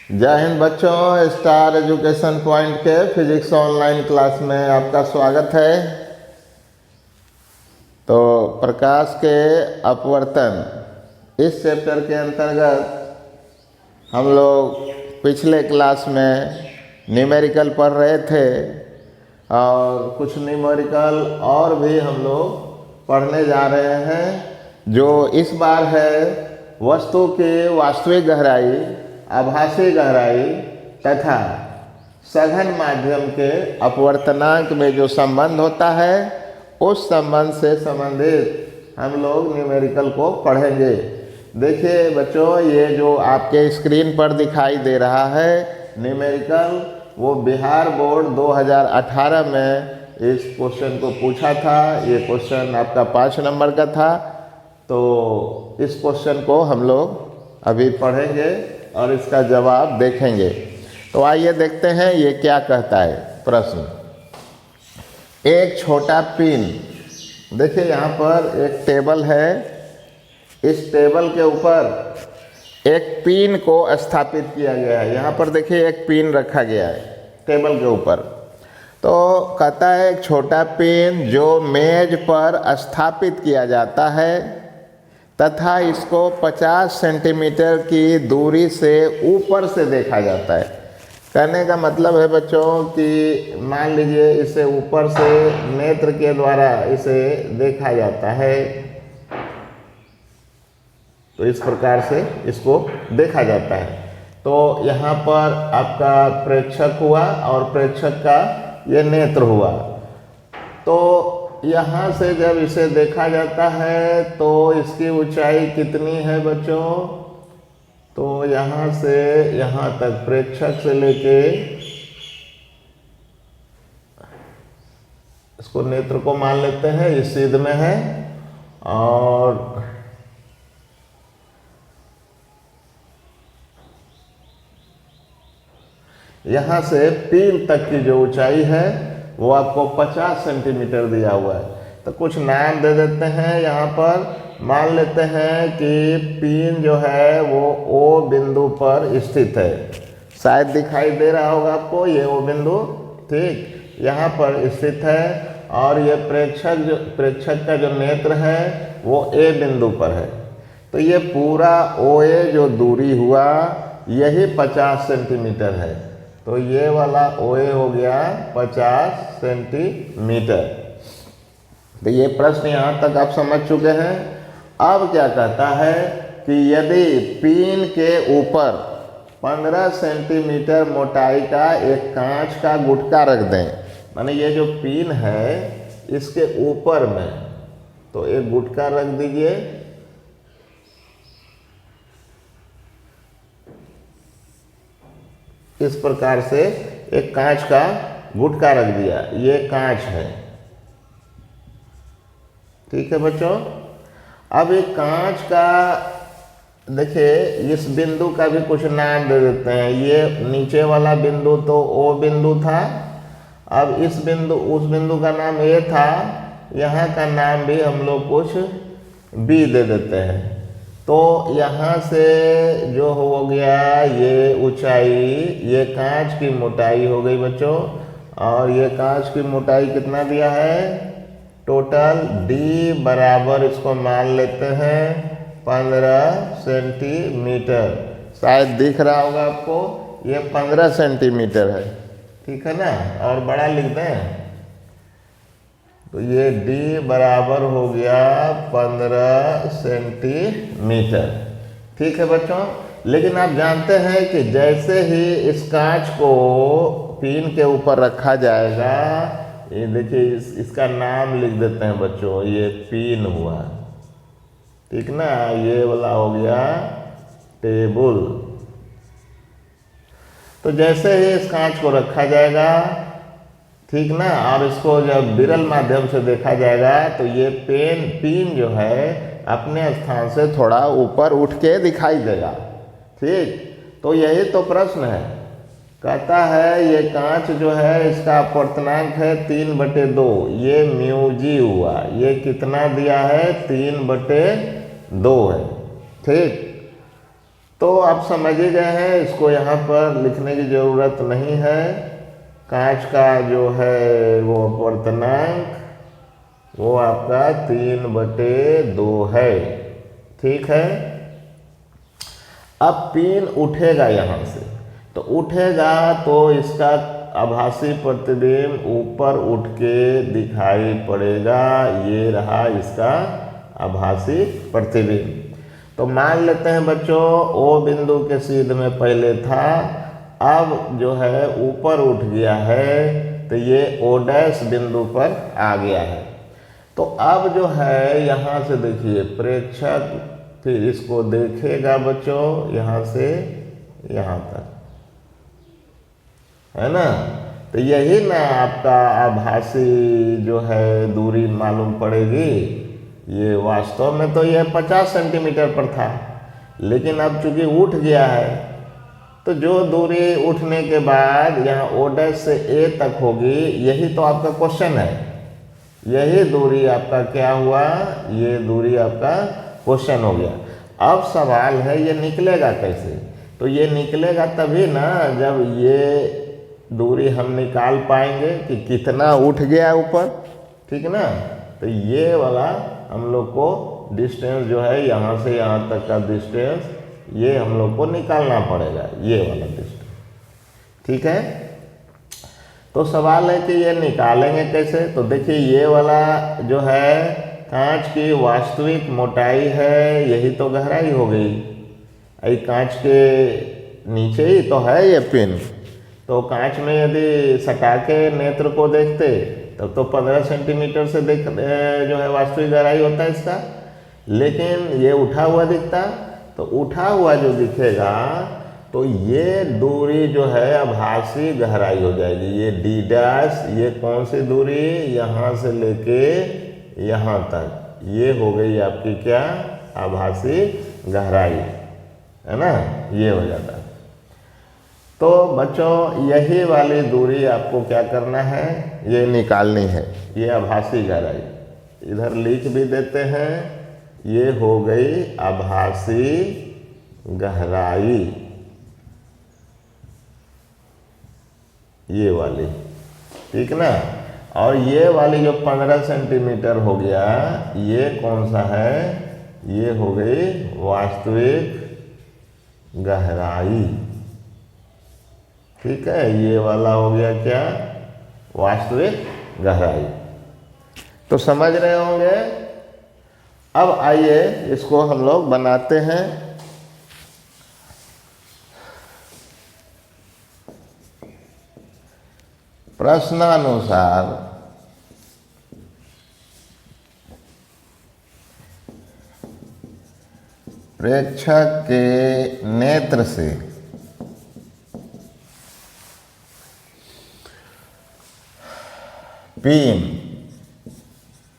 जय हिंद बच्चों, star education point के फिजिक्स ऑनलाइन क्लास में आपका स्वागत है। तो प्रकाश के अपवर्तन इस चैप्टर के अंतर्गत हम लोग पिछले क्लास में न्यूमेरिकल पढ़ रहे थे और कुछ न्यूमेरिकल और भी हम लोग पढ़ने जा रहे हैं। जो इस बार है वस्तु की वास्तविक गहराई, आभासी गहराई तथा सघन माध्यम के अपवर्तनांक में जो संबंध होता है उस संबंध से संबंधित हम लोग न्यूमेरिकल को पढ़ेंगे। देखिए बच्चों, ये जो आपके स्क्रीन पर दिखाई दे रहा है न्यूमेरिकल, वो बिहार बोर्ड 2018 में इस क्वेश्चन को पूछा था। ये क्वेश्चन आपका 5 नंबर का था। तो इस क्वेश्चन को हम लोग अभी पढ़ेंगे और इसका जवाब देखेंगे। तो आइए देखते हैं ये क्या कहता है प्रश्न। एक छोटा पिन, देखिए यहाँ पर एक टेबल है। इस टेबल के ऊपर एक पिन को स्थापित किया गया है। यहाँ पर देखिए एक पिन रखा गया है टेबल के ऊपर। तो कहता है एक छोटा पिन जो मेज पर स्थापित किया जाता है तथा इसको 50 सेंटीमीटर की दूरी से ऊपर से देखा जाता है। कहने का मतलब है बच्चों कि मान लीजिए इसे ऊपर से नेत्र के द्वारा इसे देखा जाता है, तो इस प्रकार से इसको देखा जाता है। तो यहाँ पर आपका प्रेक्षक हुआ और प्रेक्षक का ये नेत्र हुआ। तो यहाँ से जब इसे देखा जाता है तो इसकी ऊंचाई कितनी है बच्चों? तो यहाँ से यहाँ तक प्रेक्षक से लेके इसको नेत्र को मान लेते हैं, इस सीध में है। और यहाँ से पिन तक की जो ऊंचाई है वो आपको 50 सेंटीमीटर दिया हुआ है। तो कुछ नाम दे देते हैं। यहाँ पर मान लेते हैं कि पिन जो है वो ओ बिंदु पर स्थित है। शायद दिखाई दे रहा होगा आपको, ये ओ बिंदु ठीक यहाँ पर स्थित है। और ये प्रेक्षक का जो नेत्र है वो ए बिंदु पर है। तो ये पूरा ओ ए जो दूरी हुआ यही 50 सेंटीमीटर है। तो ये वाला OA हो गया 50 सेंटीमीटर। तो ये प्रश्न यहाँ तक आप समझ चुके हैं। अब क्या कहता है कि यदि पिन के ऊपर 15 सेंटीमीटर मोटाई का एक कांच का गुटका रख दें, माने ये जो पिन है इसके ऊपर में तो एक गुटका रख दीजिए। इस प्रकार से एक कांच का गुटका रख दिया, ये कांच है, ठीक है बच्चों। अब एक कांच का देखिए इस बिंदु का भी कुछ नाम दे देते हैं। ये नीचे वाला बिंदु तो ओ बिंदु था। अब इस बिंदु उस बिंदु का नाम ए था, यहाँ का नाम भी हम लोग कुछ बी दे देते हैं। तो यहाँ से जो हो गया ये ऊंचाई, ये कांच की मोटाई हो गई बच्चों। और ये कांच की मोटाई कितना दिया है? टोटल डी बराबर इसको मान लेते हैं 15 सेंटीमीटर। शायद दिख रहा होगा आपको, ये 15 सेंटीमीटर है, ठीक है ना। और बड़ा लिख दें तो ये D बराबर हो गया 15 सेंटीमीटर, ठीक है बच्चों। लेकिन आप जानते हैं कि जैसे ही इस कांच को पिन के ऊपर रखा जाएगा, ये देखिए इसका नाम लिख देते हैं बच्चों, ये पिन हुआ, ठीक ना। ये वाला हो गया टेबल। तो जैसे ही इस कांच को रखा जाएगा, ठीक ना, और इसको जब विरल माध्यम से देखा जाएगा तो ये पिन जो है अपने स्थान से थोड़ा ऊपर उठ के दिखाई देगा, ठीक। तो यही तो प्रश्न है। कहता है ये कांच जो है इसका अपवर्तनांक है 3/2, ये μg हुआ। ये कितना दिया है? 3/2 है, ठीक। तो आप समझ ही गए हैं, इसको यहाँ पर लिखने की ज़रूरत नहीं है। कांच का जो है वो अपवर्तनांक वो आपका 3/2 है। ठीक है। अब पिन उठेगा यहाँ से, तो उठेगा तो इसका आभासी प्रतिबिंब ऊपर उठ के दिखाई पड़ेगा। ये रहा इसका आभासी प्रतिबिंब। तो मान लेते हैं बच्चों ओ बिंदु के सीध में पहले था, अब जो है ऊपर उठ गया है, तो ये ओ डैश बिंदु पर आ गया है। तो अब जो है यहाँ से देखिए प्रेक्षक फिर इसको देखेगा बच्चों यहाँ से यहाँ तक, है ना। तो यही ना आपका आभासी जो है दूरी मालूम पड़ेगी। ये वास्तव में तो यह 50 सेंटीमीटर पर था, लेकिन अब चूंकि उठ गया है, तो जो दूरी उठने के बाद यहाँ ओ डैश से ए तक होगी, यही तो आपका क्वेश्चन है। यही दूरी आपका क्या हुआ, ये दूरी आपका क्वेश्चन हो गया। अब सवाल है ये निकलेगा कैसे। तो ये निकलेगा तभी ना जब ये दूरी हम निकाल पाएंगे कि कितना उठ गया ऊपर, ठीक ना। तो ये वाला हम लोग को डिस्टेंस जो है यहाँ से यहाँ तक का डिस्टेंस, ये हम लोग को निकालना पड़ेगा, ये वाला डिस्टेंस। ठीक है। तो सवाल है कि ये निकालेंगे कैसे। तो देखिए ये वाला जो है कांच की वास्तविक मोटाई है, यही तो गहराई हो गई। ये कांच के नीचे ही तो है ये पिन। तो कांच में यदि सटा के नेत्र को देखते तब तो 15 सेंटीमीटर से जो है वास्तविक गहराई होता है इसका, लेकिन ये उठा हुआ दिखता। तो उठा हुआ जो दिखेगा तो ये दूरी जो है आभासी गहराई हो जाएगी। ये डी डैश, ये कौन सी दूरी, यहाँ से लेके यहाँ तक, ये हो गई आपकी क्या, आभासी गहराई, है ना। ये हो जाता है। तो बच्चों यही वाली दूरी आपको क्या करना है, ये निकालनी है, ये आभासी गहराई। इधर लिख भी देते हैं, ये हो गई आभासी गहराई, ये वाली, ठीक ना। और ये वाली जो 15 सेंटीमीटर हो गया, ये कौन सा है, ये हो गई वास्तविक गहराई। ठीक है। ये वाला हो गया क्या, वास्तविक गहराई। तो समझ रहे होंगे। अब आइए इसको हम लोग बनाते हैं। प्रश्नानुसार प्रेक्षक के नेत्र से पिन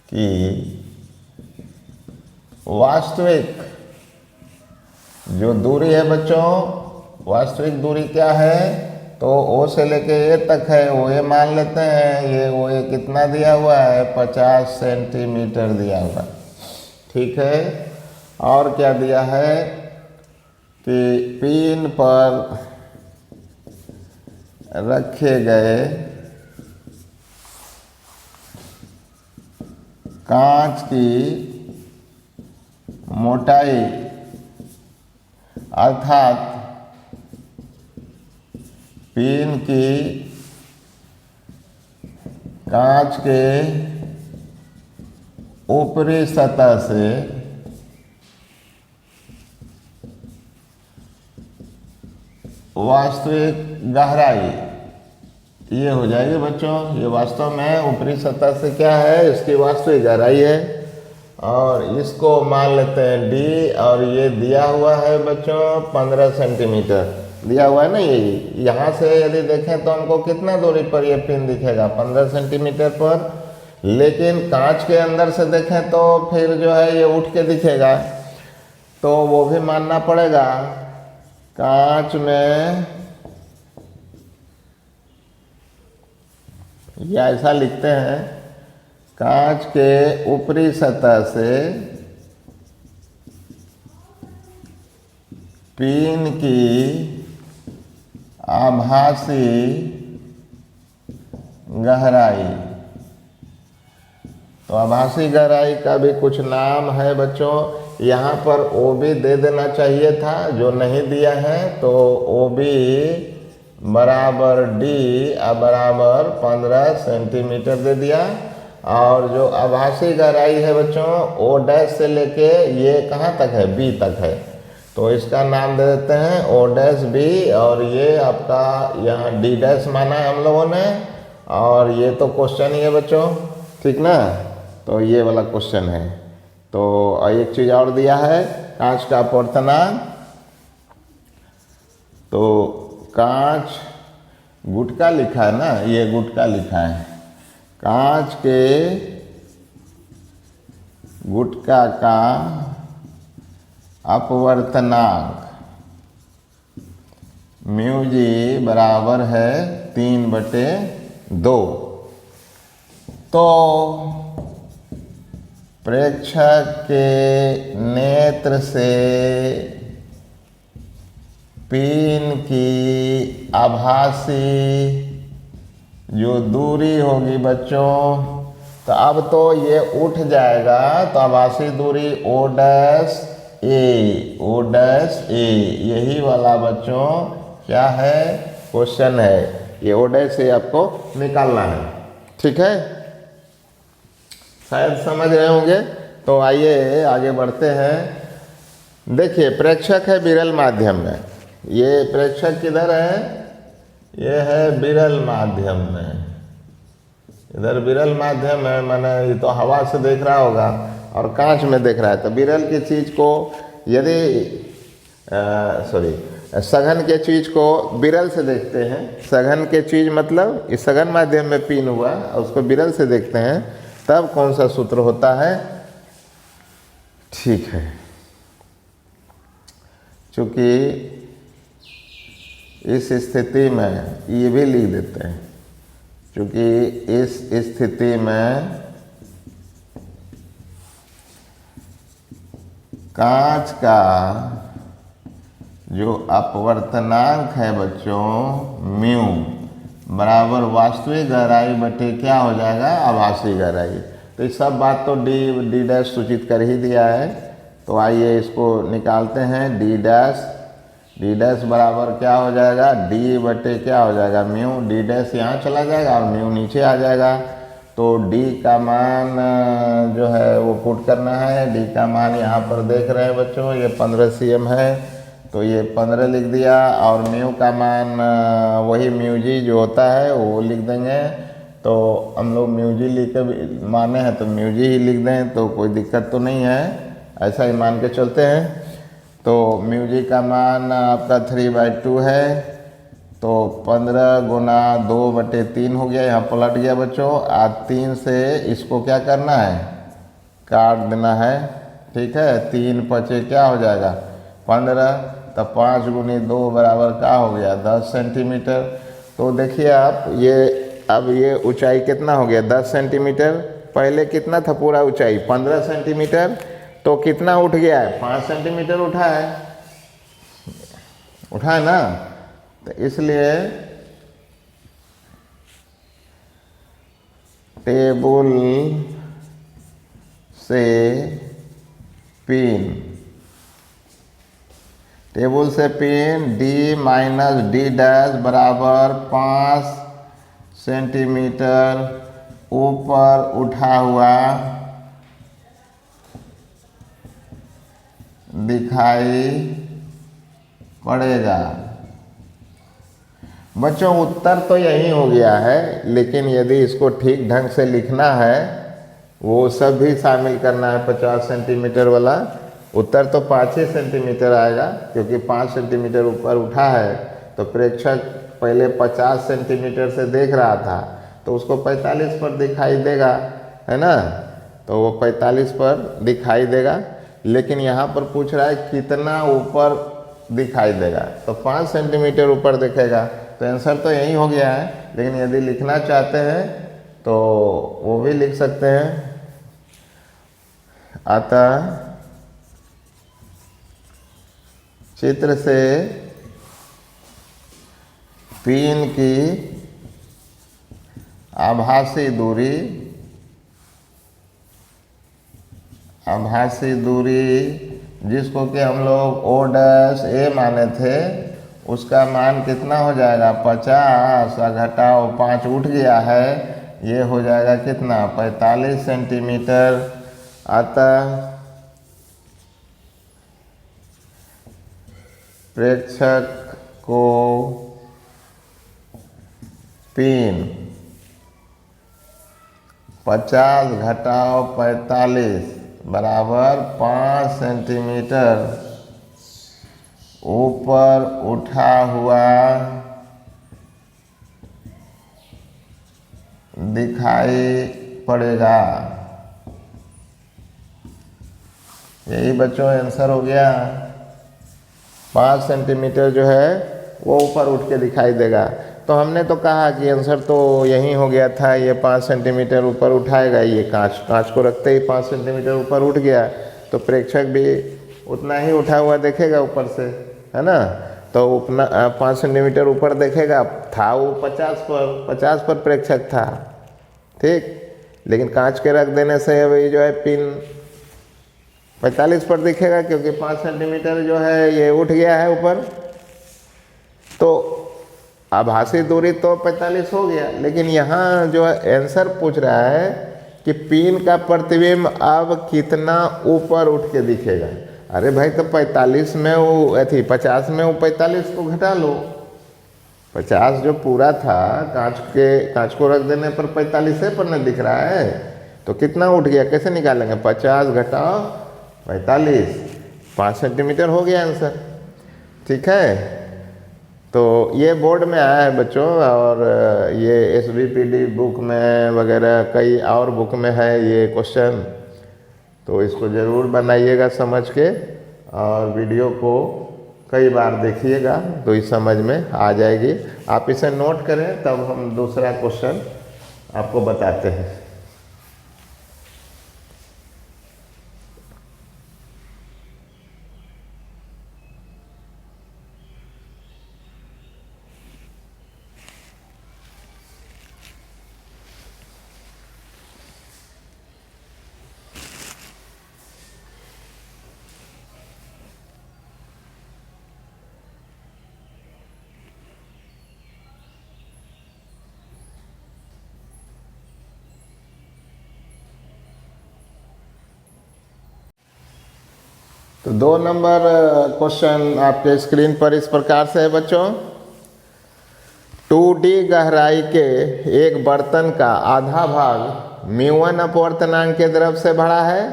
की वास्तविक जो दूरी है बच्चों, वास्तविक दूरी क्या है, तो ओ से लेके ए तक है। ओ ए मान लेते हैं, ये ओ ए कितना दिया हुआ है, 50 सेंटीमीटर दिया हुआ। ठीक है। और क्या दिया है कि पिन पर रखे गए कांच की मोटाई अर्थात पिन की कांच के ऊपरी सतह से वास्तविक गहराई, ये हो जाएगी बच्चों। ये वास्तव में ऊपरी सतह से क्या है, इसकी वास्तविक गहराई है। और इसको मान लेते हैं डी, और ये दिया हुआ है बच्चों 15 सेंटीमीटर दिया हुआ है ना। ये यहाँ से यदि देखें तो हमको कितना दूरी पर ये पिन दिखेगा, 15 सेंटीमीटर पर। लेकिन कांच के अंदर से देखें तो फिर जो है ये उठ के दिखेगा, तो वो भी मानना पड़ेगा। कांच में या ऐसा लिखते हैं, कांच के ऊपरी सतह से पिन की आभासी गहराई। तो आभासी गहराई का भी कुछ नाम है बच्चों। यहाँ पर ओ बी दे देना चाहिए था, जो नहीं दिया है, तो ओ बी बराबर डी बराबर 15 सेंटीमीटर दे दिया। और जो आभासी गहराई है बच्चों, ओ डैश से लेके ये कहाँ तक है, बी तक है, तो इसका नाम दे देते हैं ओ डैश बी। और ये आपका यहाँ डी डैश माना है हम लोगों ने। और ये तो क्वेश्चन ही है बच्चों, ठीक ना। तो ये वाला क्वेश्चन है। तो एक चीज़ और दिया है, कांच का अपवर्तनांक। तो कांच गुटका लिखा है ना, ये गुटका लिखा है। कांच के गुटका का अपवर्तनांक म्यू जी बराबर है 3/2। तो प्रेक्षक के नेत्र से पिन की आभासी जो दूरी होगी बच्चों, तो अब तो ये उठ जाएगा। तो आभासी दूरी ओ डैश ए, यही वाला बच्चों क्या है, क्वेश्चन है। ये ओ डैश ए आपको निकालना है, ठीक है, शायद समझ रहे होंगे। तो आइए आगे बढ़ते हैं। देखिए प्रेक्षक है विरल माध्यम में। ये प्रेक्षक किधर है, ये है विरल माध्यम में। इधर विरल माध्यम है, माने ये तो हवा से देख रहा होगा और कांच में देख रहा है। तो विरल की चीज़ को यदि सघन के चीज़ को विरल से देखते हैं, सघन के चीज़ मतलब इस सघन माध्यम में पिन हुआ और उसको विरल से देखते हैं, तब कौन सा सूत्र होता है, ठीक है। चूँकि इस स्थिति में ये भी लिख देते हैं, क्योंकि इस स्थिति में कांच का जो अपवर्तनांक है बच्चों म्यू बराबर वास्तविक गहराई बटे क्या हो जाएगा, आभासी गहराई। तो ये सब बात तो डी डैश सूचित कर ही दिया है। तो आइए इसको निकालते हैं। डी डैश बराबर क्या हो जाएगा, डी बटे क्या हो जाएगा, म्यू। डी डैश यहाँ चला जाएगा और म्यू नीचे आ जाएगा। तो डी का मान जो है वो पुट करना है। डी का मान यहाँ पर देख रहे हैं बच्चों, ये 15 cm है, तो ये 15 लिख दिया। और म्यू का मान वही म्यू जी जो होता है वो लिख देंगे। तो हम लोग म्यू जी लिख के माने हैं तो म्यू जी ही लिख दें, तो कोई दिक्कत तो नहीं है, ऐसा ही मान के चलते हैं। तो म्यू जी का मान आपका 3/2 है, तो 15 गुना 2/3 हो गया, यहाँ पलट गया बच्चों। आज 3 से इसको क्या करना है, काट देना है, ठीक है। 3 पचे क्या हो जाएगा 15, तो 5 गुनी 2 बराबर क्या हो गया 10 सेंटीमीटर। तो देखिए आप ये अब ये ऊंचाई कितना हो गया 10 सेंटीमीटर। पहले कितना था पूरा ऊंचाई 15 सेंटीमीटर, तो कितना उठ गया है 5 सेंटीमीटर उठा है ना। तो इसलिए टेबल से pin D minus D dash बराबर 5 सेंटीमीटर ऊपर उठा हुआ दिखाई पड़ेगा। बच्चों उत्तर तो यही हो गया है, लेकिन यदि इसको ठीक ढंग से लिखना है वो सब भी शामिल करना है। 50 सेंटीमीटर वाला उत्तर तो 5 ही सेंटीमीटर आएगा, क्योंकि 5 सेंटीमीटर ऊपर उठा है। तो प्रेक्षक पहले 50 सेंटीमीटर से देख रहा था, तो उसको 45 पर दिखाई देगा, है ना। तो वो 45 पर दिखाई देगा, लेकिन यहाँ पर पूछ रहा है कितना ऊपर दिखाई देगा, तो 5 सेंटीमीटर ऊपर दिखेगा। तो आंसर तो यही हो गया है, लेकिन यदि लिखना चाहते हैं तो वो भी लिख सकते हैं। अतः चित्र से पिन की आभासी दूरी जिसको कि हम लोग O' माने थे, उसका मान कितना हो जाएगा 50 और घटाओ 5 उठ गया है, ये हो जाएगा कितना 45 सेंटीमीटर। अतः प्रेक्षक को पिन 50 घटाओ 45 बराबर 5 सेंटीमीटर ऊपर उठा हुआ दिखाई पड़ेगा। यही बच्चों आंसर हो गया। 5 सेंटीमीटर जो है वो ऊपर उठ के दिखाई देगा। तो हमने तो कहा कि आंसर तो यही हो गया था, ये 5 सेंटीमीटर ऊपर उठाएगा। ये कांच को रखते ही 5 सेंटीमीटर ऊपर उठ गया, तो प्रेक्षक भी उतना ही उठा हुआ देखेगा ऊपर से, है ना। तो उतना 5 सेंटीमीटर ऊपर देखेगा, था वो 50 पर प्रेक्षक था, ठीक। लेकिन कांच के रख देने से अभी जो है पिन 45 पर दिखेगा, क्योंकि 5 सेंटीमीटर जो है ये उठ गया है ऊपर। तो आभासी दूरी तो 45 हो गया, लेकिन यहाँ जो है आंसर पूछ रहा है कि पिन का प्रतिबिंब अब कितना ऊपर उठ के दिखेगा। अरे भाई, तो 45 में वो 50 में वो 45 को घटा लो। 50 जो पूरा था कांच को रख देने पर 45 पर न दिख रहा है, तो कितना उठ गया, कैसे निकालेंगे। 50 घटाओ 45, 5 सेंटीमीटर हो गया आंसर, ठीक है। तो ये बोर्ड में आया है बच्चों, और ये SBPD बुक में वगैरह कई और बुक में है ये क्वेश्चन। तो इसको ज़रूर बनाइएगा समझ के, और वीडियो को कई बार देखिएगा तो इस समझ में आ जाएगी। आप इसे नोट करें, तब हम दूसरा क्वेश्चन आपको बताते हैं। तो 2 नंबर क्वेश्चन आपके स्क्रीन पर इस प्रकार से है बच्चों। 2D गहराई के एक बर्तन का आधा भाग μ1 अपवर्तनांक के द्रव से भरा है,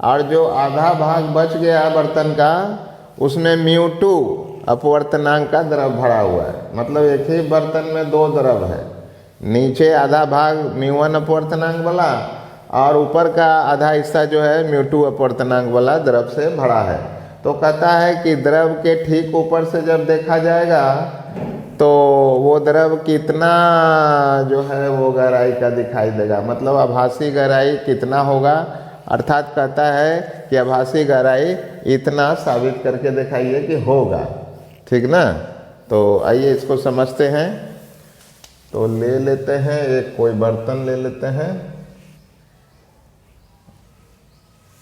और जो आधा भाग बच गया बर्तन का उसमें μ2 अपवर्तनांक का द्रव भरा हुआ है। मतलब एक ही बर्तन में 2 द्रव है, नीचे आधा भाग μ1 अपवर्तनांक वाला और ऊपर का आधा हिस्सा जो है μ2 अपवर्तनांक वाला द्रव से भरा है। तो कहता है कि द्रव के ठीक ऊपर से जब देखा जाएगा तो वो द्रव कितना जो है वो गहराई का दिखाई देगा, मतलब आभासी गहराई कितना होगा। अर्थात कहता है कि आभासी गहराई इतना साबित करके दिखाइए कि होगा, ठीक ना। तो आइए इसको समझते हैं। तो ले लेते हैं, एक कोई बर्तन ले लेते हैं।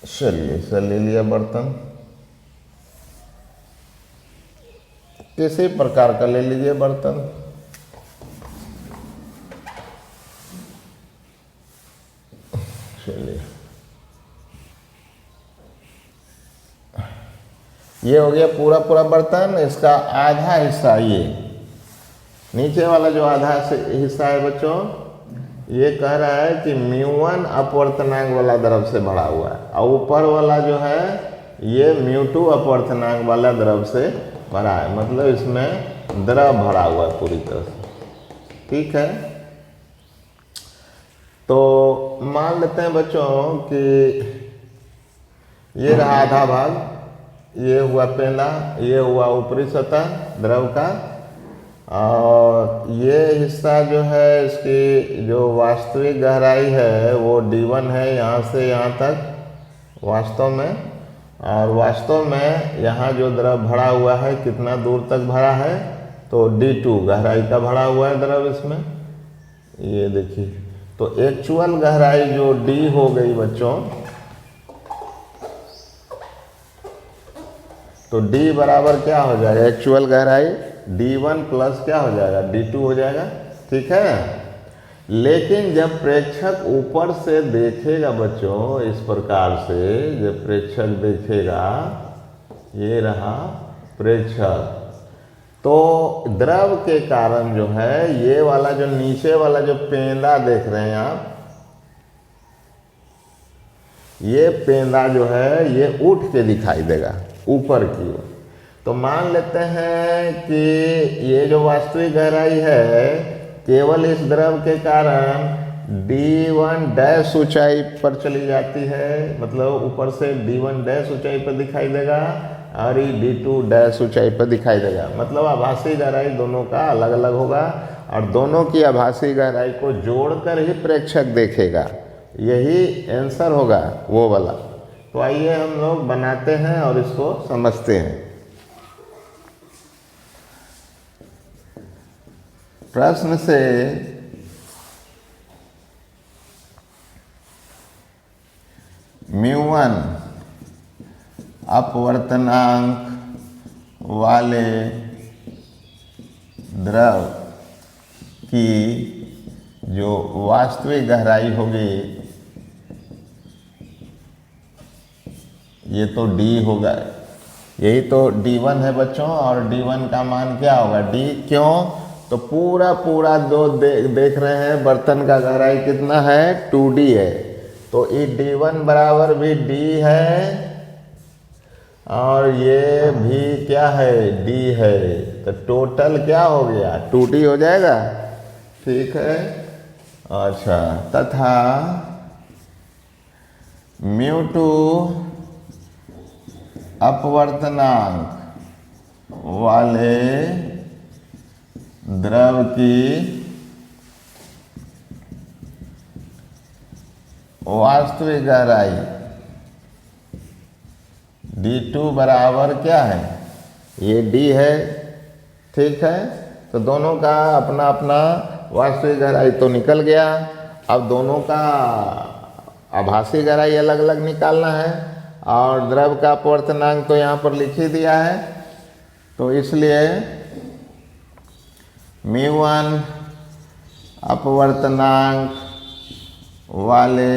चलिए सर, ले लिया बर्तन, किसी प्रकार का ले लीजिए बर्तन। चलिए, ये हो गया पूरा बर्तन। इसका आधा हिस्सा, ये नीचे वाला जो आधा हिस्सा है बच्चों, ये कह रहा है कि μ1 अपवर्तनांक वाला द्रव से भरा हुआ है, और ऊपर वाला जो है ये μ2 अपवर्तनांक वाला द्रव से भरा है। मतलब इसमें द्रव भरा हुआ है पूरी तरह से, ठीक है। तो मान लेते हैं बच्चों कि ये रहा आधा भाग, ये हुआ पेंदा, ये हुआ ऊपरी सतह द्रव का, और ये हिस्सा जो है इसकी जो वास्तविक गहराई है वो D1 है, यहाँ से यहाँ तक वास्तव में। और वास्तव में यहाँ जो द्रव भरा हुआ है कितना दूर तक भरा है, तो D2 गहराई का भरा हुआ है द्रव इसमें, ये देखिए। तो एक्चुअल गहराई जो D हो गई बच्चों, तो D बराबर क्या हो जाएगा, एक्चुअल गहराई D1 प्लस क्या हो जाएगा, D2 हो जाएगा, ठीक है। लेकिन जब प्रेक्षक ऊपर से देखेगा बच्चों इस प्रकार से, जब प्रेक्षक देखेगा, ये रहा प्रेक्षक, तो द्रव के कारण जो है ये वाला जो नीचे वाला जो पेंदा देख रहे हैं आप, ये पेंदा जो है ये उठ के दिखाई देगा ऊपर की ओर। तो मान लेते हैं कि ये जो वास्तविक गहराई है केवल इस द्रव के कारण D1 डैश ऊंचाई पर चली जाती है, मतलब ऊपर से D1 डैश ऊंचाई पर दिखाई देगा और ये D2 डैश ऊंचाई पर दिखाई देगा। मतलब आभासी गहराई दोनों का अलग अलग होगा और दोनों की आभासी गहराई को जोड़कर ही प्रेक्षक देखेगा, यही आंसर होगा वो वाला। तो आइए हम लोग बनाते हैं और इसको समझते हैं। प्रश्न से μ1 अपवर्तनांक वाले द्रव की जो वास्तविक गहराई होगी, ये तो D होगा, यही तो D1 है बच्चों। और D1 का मान क्या होगा, D, क्यों, तो पूरा जो देख रहे हैं बर्तन का गहराई कितना है, 2D है, तो ये D1 बराबर भी D है और ये भी क्या है, D है, तो टोटल क्या हो गया, 2D हो जाएगा, ठीक है। अच्छा, तथा μ2 अपवर्तनांक वाले द्रव की वास्तविक गहराई D2 बराबर क्या है, ये D है, ठीक है। तो दोनों का अपना अपना वास्तविक गहराई तो निकल गया। अब दोनों का आभासी गहराई अलग अलग निकालना है और द्रव का अपवर्तनांक तो यहाँ पर लिख ही दिया है, तो इसलिए μ1 अपवर्तनांक वाले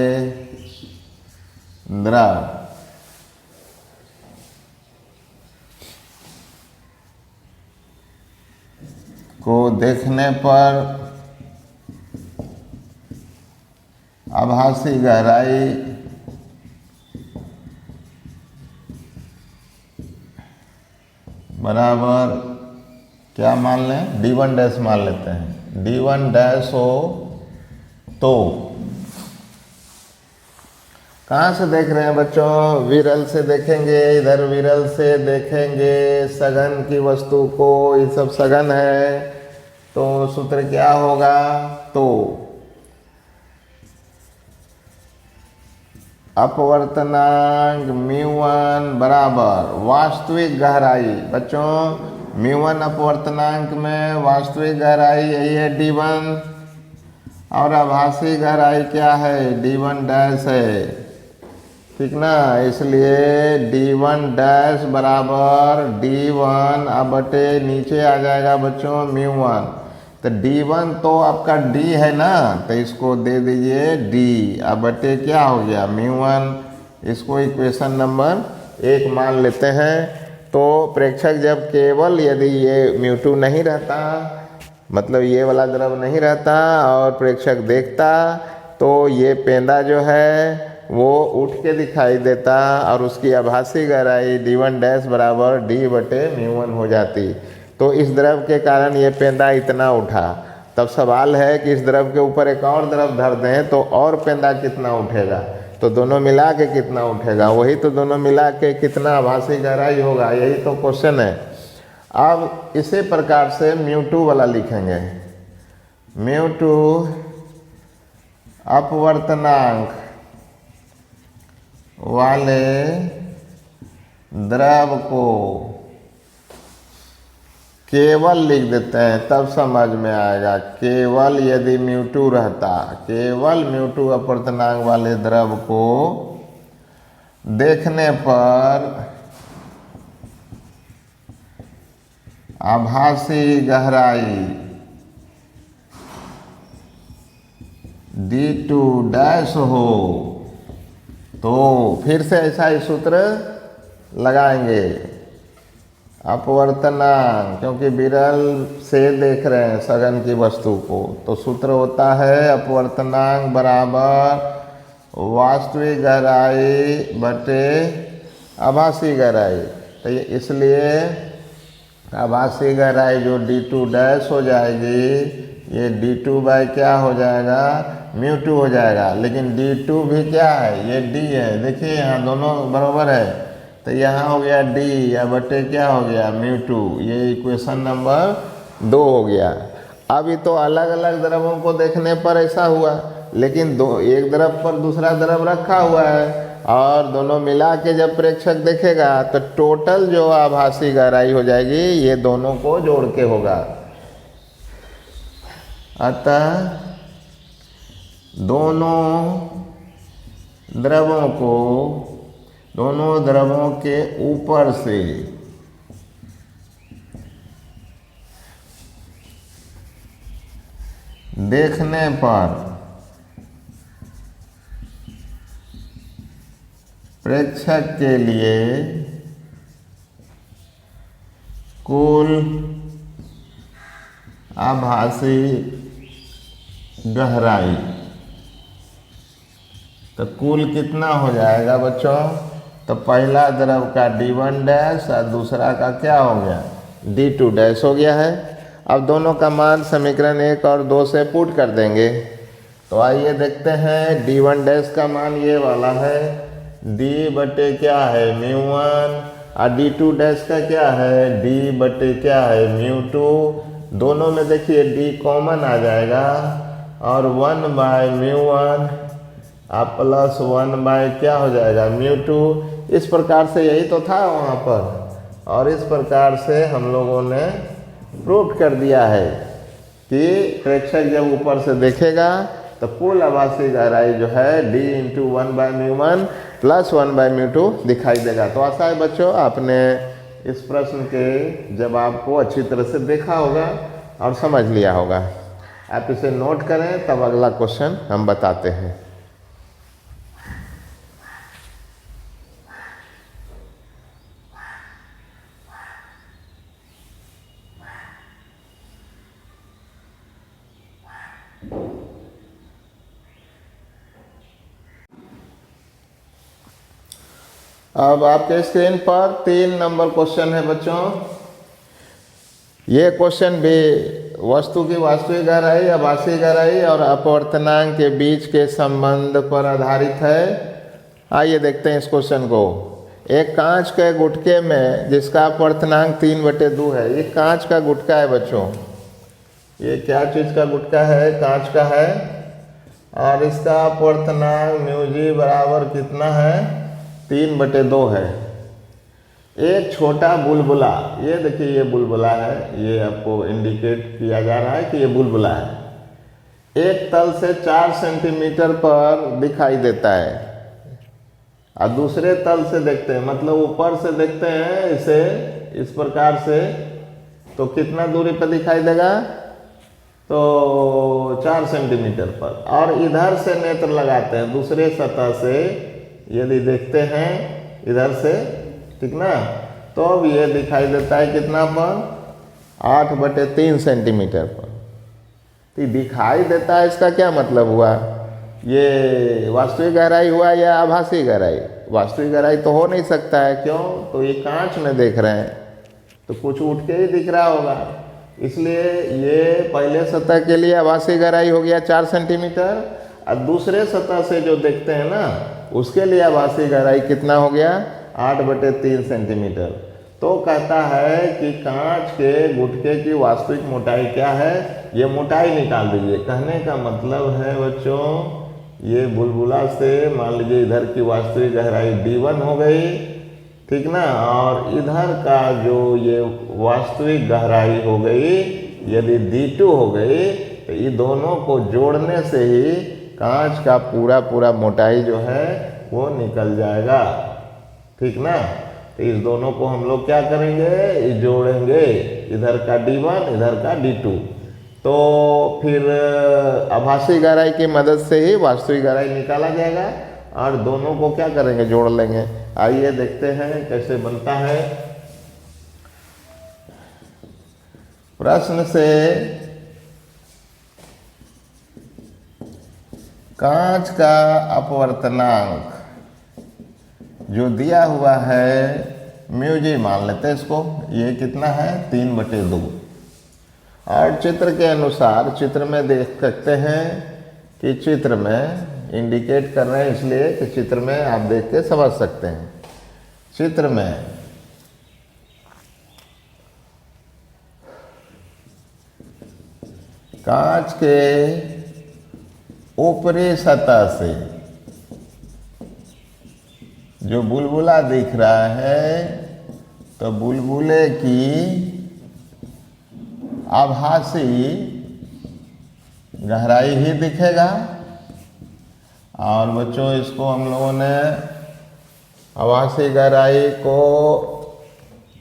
द्रव को देखने पर आभासी गहराई बराबर क्या मान लें, D1 डैश मान लेते हैं, D1 डैश हो तो कहाँ से देख रहे हैं बच्चों, विरल से देखेंगे, इधर विरल से देखेंगे सघन की वस्तु को, ये सब सघन है, तो सूत्र क्या होगा, तो अपवर्तनांक μ1 बराबर वास्तविक गहराई, बच्चों μ1 अपवर्तनांक में वास्तविक गहराई यही है D1 और आभासी गहराई क्या है, D1 डैश है, ठीक ना। इसलिए D1 डैश बराबर D1 अब बटे नीचे आ जाएगा बच्चों μ1, तो D1 तो आपका D है ना, तो इसको दे दीजिए D, अब बटे क्या हो गया μ1, इसको इक्वेशन नंबर 1 मान लेते हैं। तो प्रेक्षक जब केवल यदि ये μ2 नहीं रहता, मतलब ये वाला द्रव नहीं रहता और प्रेक्षक देखता, तो ये पेंदा जो है वो उठ के दिखाई देता और उसकी आभासी गहराई D1 डैश बराबर D बटे μ1 हो जाती। तो इस द्रव के कारण ये पेंदा इतना उठा। तब सवाल है कि इस द्रव के ऊपर एक और द्रव धर दें तो और पेंदा कितना उठेगा, तो दोनों मिला के कितना उठेगा, वही तो दोनों मिला के कितना आभासी गहराई होगा, यही तो क्वेश्चन है। अब इसी प्रकार से μ2 वाला लिखेंगे, μ2 अपवर्तनांक वाले द्रव को केवल लिख देते हैं तब समझ में आएगा। केवल यदि μ2 रहता, केवल μ2 अपवर्तनांक वाले द्रव को देखने पर आभासी गहराई d2 डैश हो तो फिर से ऐसा ही सूत्र लगाएंगे। अपवर्तनांक, क्योंकि विरल से देख रहे हैं सघन की वस्तु को, तो सूत्र होता है अपवर्तनांक बराबर वास्तविक गहराई बटे आभासी गहराई। तो ये इसलिए आभासी गहराई जो d2 डैश हो जाएगी, ये d2 बाई क्या हो जाएगा, μ2 हो जाएगा। लेकिन d2 भी क्या है, ये d है, देखिए यहाँ दोनों बराबर है, तो यहाँ हो गया d या बटे क्या हो गया μ2। ये इक्वेशन नंबर 2 हो गया। अभी तो अलग अलग द्रवों को देखने पर ऐसा हुआ, लेकिन एक द्रव पर दूसरा द्रव रखा हुआ है और दोनों मिला के जब प्रेक्षक देखेगा तो टोटल जो आभासी गहराई हो जाएगी ये दोनों को जोड़ के होगा। अतः दोनों द्रवों के ऊपर से देखने पर प्रेक्षक के लिए कुल आभासी गहराई, तो कुल कितना हो जाएगा बच्चों, तो पहला द्रव का d1 डैश और दूसरा का क्या हो गया d2 डैश हो गया है। अब दोनों का मान समीकरण 1 और 2 से पुट कर देंगे। तो आइए देखते हैं, d1 डैश का मान ये वाला है, d बटे क्या है μ1, और d2 डैश का क्या है d बटे क्या है μ2। दोनों में देखिए d कॉमन आ जाएगा और 1 बाय μ1 आप प्लस 1 बाय क्या हो जाएगा μ2। इस प्रकार से यही तो था वहाँ पर, और इस प्रकार से हम लोगों ने प्रूव कर दिया है कि प्रेक्षक जब ऊपर से देखेगा तो कुल आभासी गहराई जो है d into 1 by μ1 plus 1 by μ2 दिखाई देगा। तो आशा है बच्चों आपने इस प्रश्न के जवाब को अच्छी तरह से देखा होगा और समझ लिया होगा। आप इसे नोट करें, तब अगला क्वेश्चन हम बताते हैं। अब आपके स्क्रीन पर 3 नंबर क्वेश्चन है बच्चों। ये क्वेश्चन भी वस्तु की वास्तविक गहराई, आभासी गहराई और अपवर्तनांक के बीच के संबंध पर आधारित है। आइए देखते हैं इस क्वेश्चन को। एक कांच के गुटके में जिसका अपवर्तनांक 3/2 है, ये कांच का गुटका है बच्चों। ये क्या चीज़ का गुटका है, कांच का है, और इसका अपवर्तनांक μg बराबर कितना है 3/2 है। एक छोटा बुलबुला, ये देखिए ये बुलबुला है, ये आपको इंडिकेट किया जा रहा है कि ये बुलबुला है। एक तल से 4 सेंटीमीटर पर दिखाई देता है और दूसरे तल से देखते हैं, मतलब ऊपर से देखते हैं इसे इस प्रकार से, तो कितना दूरी पर दिखाई देगा, तो 4 सेंटीमीटर पर। और इधर से नेत्र लगाते हैं दूसरे सतह से, यदि देखते हैं इधर से, ठीक ना, तो अब ये दिखाई देता है कितना पर 8/3 सेंटीमीटर पर। तो दिखाई देता है, इसका क्या मतलब हुआ, ये वास्तविक गहराई हुआ या आभासी गहराई। वास्तविक गहराई तो हो नहीं सकता है, क्यों, तो ये कांच में देख रहे हैं तो कुछ उठ के ही दिख रहा होगा, इसलिए ये पहले सतह के लिए आभासी गहराई हो गया 4 सेंटीमीटर, और दूसरे सतह से जो देखते हैं ना उसके लिए आभासी गहराई कितना हो गया 8/3 सेंटीमीटर। तो कहता है कि कांच के गुटके की वास्तविक मोटाई क्या है, ये मोटाई निकाल दीजिए। कहने का मतलब है बच्चों, ये बुलबुला से मान लीजिए इधर की वास्तविक गहराई d1 हो गई, ठीक ना। और इधर का जो ये वास्तविक गहराई हो गई, यदि D2 हो गई, तो ये दोनों को जोड़ने से ही कांच का पूरा मोटाई जो है वो निकल जाएगा, ठीक ना। तो इस दोनों को हम लोग क्या करेंगे, जोड़ेंगे, इधर का D1 इधर का D2। तो फिर आभासी गहराई की मदद से ही वास्तविक गहराई निकाला जाएगा और दोनों को क्या करेंगे, जोड़ लेंगे। आइए देखते हैं कैसे बनता है। प्रश्न से कांच का अपवर्तनांक जो दिया हुआ है म्यूजी मान लेते हैं इसको, ये कितना है 3/2। और चित्र के अनुसार, चित्र में देख सकते हैं कि चित्र में इंडिकेट कर रहे हैं इसलिए कि चित्र में आप देख के समझ सकते हैं। चित्र में कांच के ऊपरी सतह से जो बुलबुला दिख रहा है, तो बुलबुले की आभासी गहराई ही दिखेगा। और बच्चों इसको हम लोगों ने आभासी गहराई को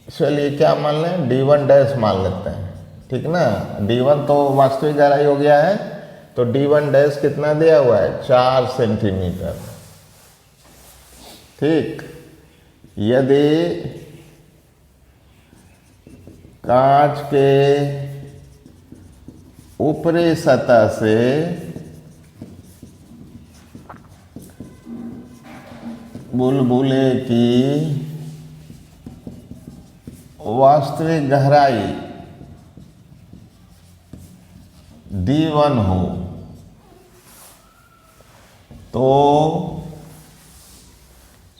चलिए क्या मान लें, D1 डैश मान लेते हैं, ठीक ना। D1 तो वास्तविक गहराई हो गया है, तो D1 डैश कितना दिया हुआ है 4 सेंटीमीटर, ठीक। यदि कांच के ऊपरी सतह से बुलबुले की वास्तविक गहराई D1 हो, तो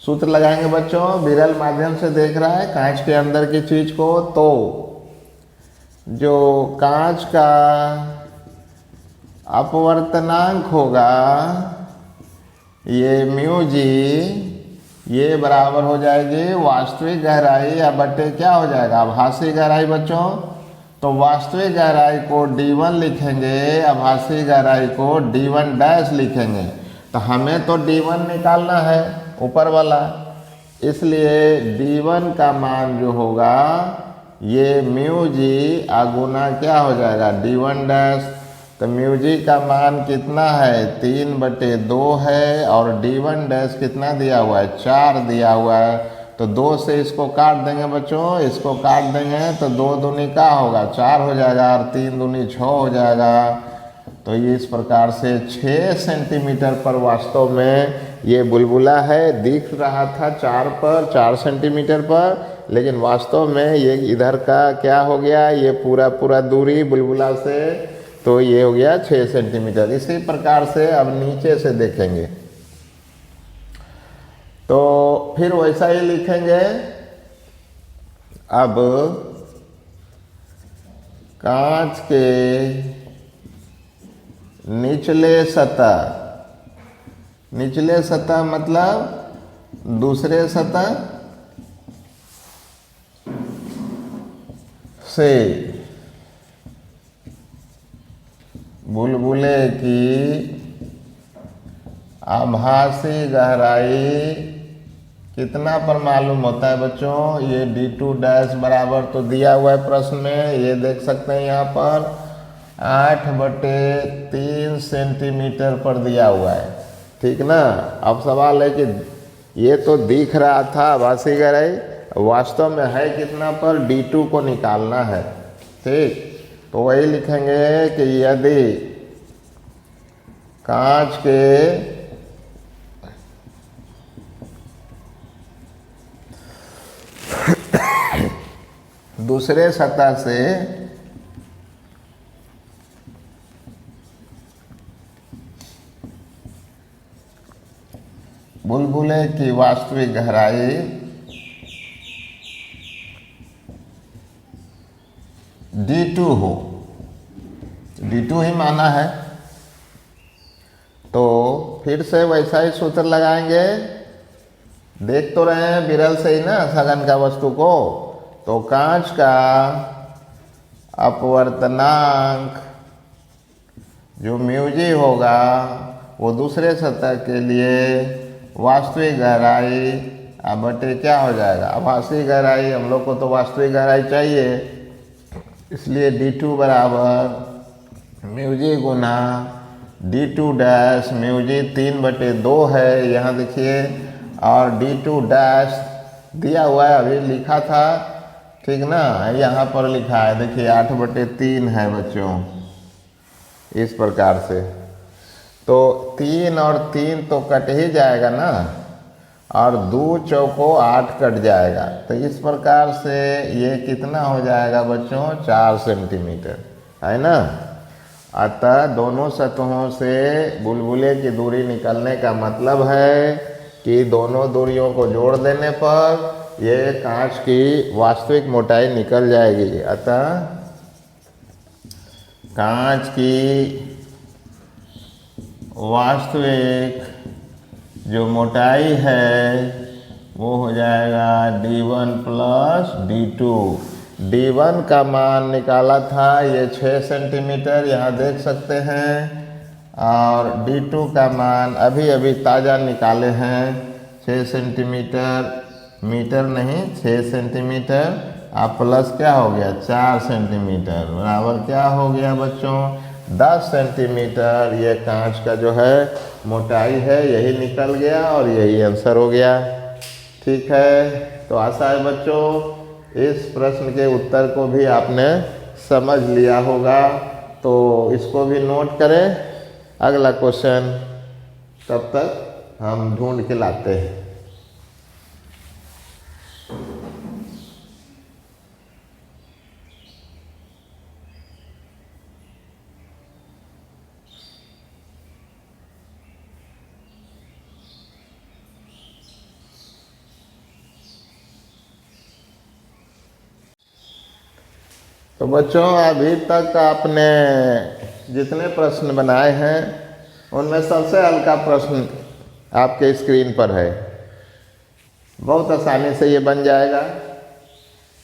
सूत्र लगाएंगे बच्चों। विरल माध्यम से देख रहा है कांच के अंदर की चीज को, तो जो कांच का अपवर्तनांक होगा ये म्यूजी, ये बराबर हो जाएगी वास्तविक गहराई या बटे क्या हो जाएगा आभासी गहराई बच्चों। तो वास्तविक गहराई को D1 लिखेंगे, आभासी गहराई को D1 डैश लिखेंगे। तो हमें तो D1 निकालना है ऊपर वाला, इसलिए D1 का मान जो होगा ये म्यूजी गुना क्या हो जाएगा D1 डैश। तो म्यूजी का मान कितना है 3/2 है, और D1 डैश कितना दिया हुआ है 4 दिया हुआ है। तो 2 से इसको काट देंगे बच्चों, इसको काट देंगे तो 2 दूनी क्या होगा 4 हो जाएगा, और 3 दूनी 6 हो जाएगा। तो ये इस प्रकार से 6 सेंटीमीटर पर वास्तव में ये बुलबुला है। दिख रहा था 4 सेंटीमीटर पर, लेकिन वास्तव में ये इधर का क्या हो गया, ये पूरा दूरी बुलबुला से, तो ये हो गया 6 सेंटीमीटर। इसी प्रकार से अब नीचे से देखेंगे तो फिर वैसा ही लिखेंगे। अब कांच के निचले सतह मतलब दूसरे सतह से बुलबुले की आभासी गहराई कितना पर मालूम होता है बच्चों, ये D2 डैश बराबर तो दिया हुआ है प्रश्न में, ये देख सकते हैं यहाँ पर 8/3 सेंटीमीटर पर दिया हुआ है, ठीक ना। अब सवाल है कि ये तो दिख रहा था आभासी गहराई, वास्तव में है कितना पर D2 को निकालना है, ठीक। तो वही लिखेंगे कि यदि कांच के दूसरे सतह से बुलबुले की वास्तविक गहराई D2 हो, D2 ही माना है, तो फिर से वैसा ही सूत्र लगाएंगे। देख तो रहे हैं विरल से ही ना सघन का वस्तु को। तो कांच का अपवर्तनांक जो म्यूजी होगा वो दूसरे सतह के लिए वास्तविक गहराई बटे क्या हो जाएगा, आभासी गहराई। हम लोग को तो वास्तविक गहराई चाहिए, इसलिए d2 बराबर म्यूजी गुना d2 डैश, म्यूजी 3/2 है यहाँ देखिए, और d2 डैश दिया हुआ है, अभी लिखा था ठीक ना, यहाँ पर लिखा है देखिए 8/3 है बच्चों, इस प्रकार से। तो 3 और 3 तो कट ही जाएगा ना, और 2 चौको 8 कट जाएगा। तो इस प्रकार से ये कितना हो जाएगा बच्चों, 4 सेंटीमीटर है ना। अतः दोनों सतहों से बुलबुले की दूरी निकलने का मतलब है कि दोनों दूरियों को जोड़ देने पर ये कांच की वास्तविक मोटाई निकल जाएगी। अतः कांच की वास्तविक जो मोटाई है वो हो जाएगा d1 प्लस d2। d1 का मान निकाला था ये 6 सेंटीमीटर, यहाँ देख सकते हैं, और d2 का मान अभी अभी ताज़ा निकाले हैं 6 सेंटीमीटर, मीटर नहीं 6 सेंटीमीटर, आप प्लस क्या हो गया 4 सेंटीमीटर बराबर क्या हो गया बच्चों 10 सेंटीमीटर। ये कांच का जो है मोटाई है, यही निकल गया और यही आंसर हो गया। ठीक है, तो आशा है बच्चों इस प्रश्न के उत्तर को भी आपने समझ लिया होगा, तो इसको भी नोट करें। अगला क्वेश्चन तब तक हम ढूंढ के लाते हैं। तो बच्चों अभी तक आपने जितने प्रश्न बनाए हैं उनमें सबसे हल्का प्रश्न आपके स्क्रीन पर है, बहुत आसानी से ये बन जाएगा।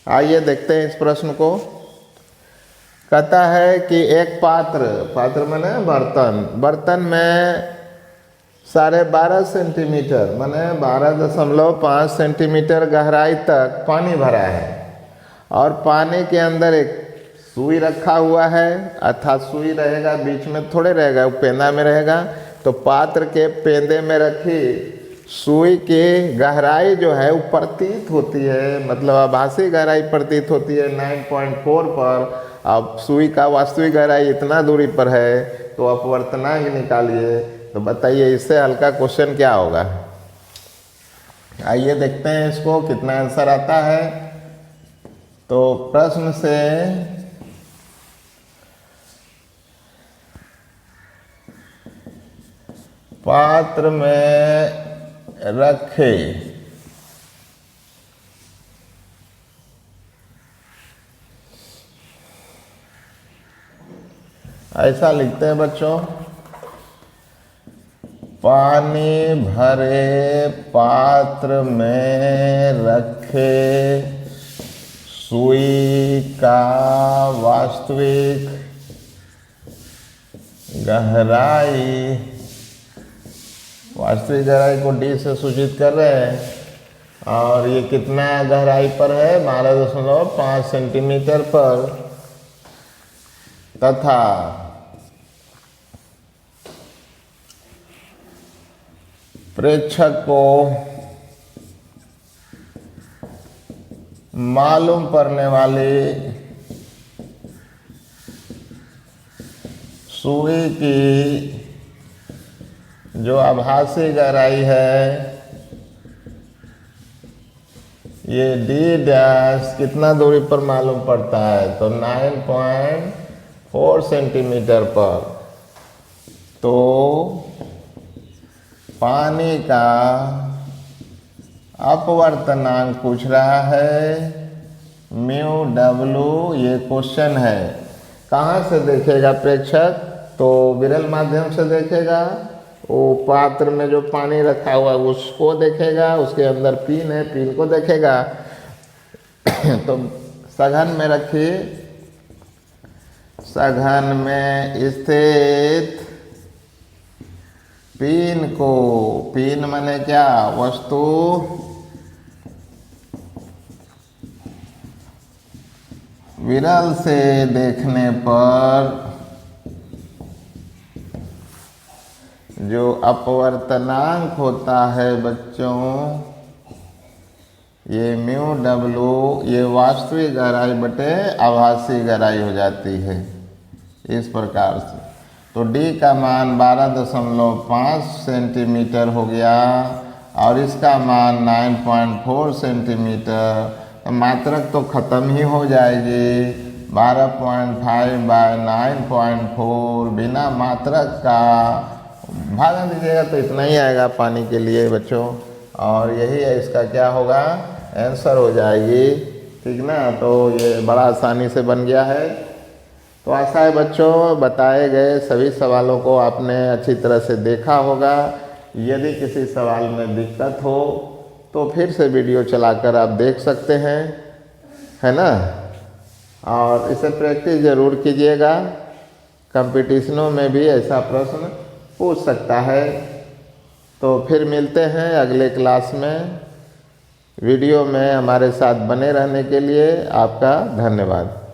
आइए देखते हैं इस प्रश्न को। कहता है कि एक पात्र माने बर्तन में 12.5 सेंटीमीटर माने 12.5 सेंटीमीटर गहराई तक पानी भरा है, और पानी के अंदर एक सुई रखा हुआ है, अर्थात सुई रहेगा बीच में थोड़े रहेगा, वो पेंदा में रहेगा। तो पात्र के पेंदे में रखी सुई की गहराई जो है वो प्रतीत होती है, मतलब आभासी गहराई प्रतीत होती है 9.4 पर। अब सुई का वास्तविक गहराई इतना दूरी पर है, तो अपवर्तनांक निकालिए। तो बताइए इससे हल्का क्वेश्चन क्या होगा। आइए देखते हैं इसको कितना आंसर आता है। तो प्रश्न से पात्र में रखे ऐसा लिखते हैं बच्चों, पानी भरे पात्र में रखे सुई का वास्तविक गहराई, वास्तविक गहराई को d से सूचित कर रहे हैं, और ये कितना गहराई पर है 12.5 सेंटीमीटर पर, तथा प्रेक्षक को मालूम पड़ने वाली सुई की जो आभासी गहराई है ये d डैश कितना दूरी पर मालूम पड़ता है, तो 9.4 सेंटीमीटर पर। तो पानी का अपवर्तनांक पूछ रहा है μw, ये क्वेश्चन है। कहाँ से देखेगा प्रेक्षक, तो विरल माध्यम से देखेगा, वो पात्र में जो पानी रखा हुआ है उसको देखेगा, उसके अंदर पिन है, पिन को देखेगा। तो सघन में रखिए, सघन में स्थित पिन को, पिन माने क्या, वस्तु, विरल से देखने पर जो अपवर्तनांक होता है बच्चों, ये म्यू डब्लू, ये वास्तविक गहराई बटे आभासी गहराई हो जाती है इस प्रकार से। तो डी का मान 12.5 सेंटीमीटर हो गया और इसका मान 9.4 सेंटीमीटर। तो मात्रक तो ख़त्म ही हो जाएगी। 12.5 बाय 9.4 बिना मात्रक का भाग दीजिएगा तो इतना ही आएगा पानी के लिए बच्चों, और यही है इसका क्या होगा, आंसर हो जाएगी। ठीक ना, तो ये बड़ा आसानी से बन गया है। तो आशा है बच्चों बताए गए सभी सवालों को आपने अच्छी तरह से देखा होगा। यदि किसी सवाल में दिक्कत हो तो फिर से वीडियो चलाकर आप देख सकते हैं, है ना। और इसे प्रैक्टिस ज़रूर कीजिएगा, कंपटीशनों में भी ऐसा प्रश्न पूछ सकता है। तो फिर मिलते हैं अगले क्लास में। वीडियो में हमारे साथ बने रहने के लिए आपका धन्यवाद।